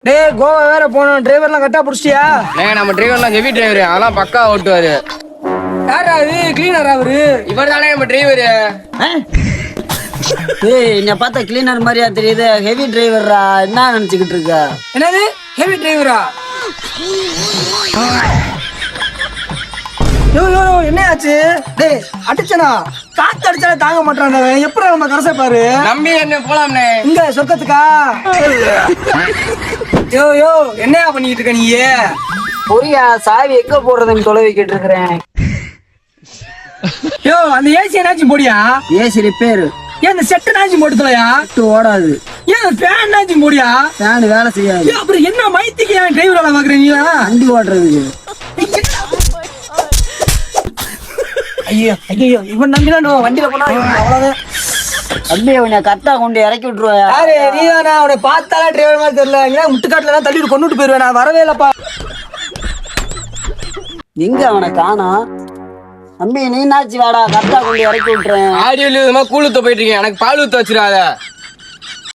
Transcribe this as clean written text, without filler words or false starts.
டேய் கோவா வேற போனோம். டிரைவர்லாம் கரெக்டா புடிச்சிட்டியா? நம்ம டிரைவர்லாம் ஹெவி டிரைவர், அதெல்லாம் பக்கா ஓட்டுவாரு. யாரா அது? கிளீனர் அவரு? இவர் தானே நம்ம டிரைவரு. ஏய், என்ன பார்த்தா கிளீனர் மாதிரியா தெரியுது? ஹெவி டிரைவரா? என்ன நினைச்சுக்கிட்டு இருக்க? என்னது ஹெவி டிரைவரா? யோ யோ யோ, என்ன ஆச்சு? டேய் அடிச்சனா? காத்து அடிச்சாலே தாங்க மாட்டானே. எப்படி நம்ம கரசை பாரு. நம்பி என்ன போலாம்னே. இங்க சொர்க்கத்துக்கா? யோ யோ, என்னையா பண்ணிட்டு இருக்க நீ? பொரியா சாவி எங்க போடுறதுன்னு தொலை வைக்கிட்டு இருக்கிறேன். யோ அந்த ஏசி என்னாச்சும் போடியா? AC repair. ஏன் இந்த செட்டு நாச்சும் போட்டு தொலையா? ஓடாது. ஏன் ஃபேன் நாச்சும் போடியா? ஃபேன் வேலை செய்யாது. யோ அப்புறம் என்ன மைத்திக்கு ஏன் டிரைவர் வேலை பாக்குற நீ? வண்டி ஓட்டுறதுக்கு. ஐயோ ஐயோ, இவன் நம்பிதான் வண்டியில போனா அவ்வளவுதான். அப்படியே உன்னை கரெக்டா கொண்டு இறக்கி விட்டுருவாயா? யாரு நீ தானே? அவனை பார்த்தாலே டிரைவர் மாதிரி தெரியல. இங்கே முட்டுக்காட்டுல தான் தள்ளிட்டு கொண்டுட்டு போயிருவேன். நான் வரவே இல்லப்பா. எங்க அவனை காணோம்? தம்பி நீ நாச்சு வாடா, கரெக்டா கொண்டு இறக்கி விட்டுறேன். ஆடியோ கூழ் ஊத்த போயிட்டு இருக்கேன். எனக்கு பால் ஊத்த வச்சிடாத.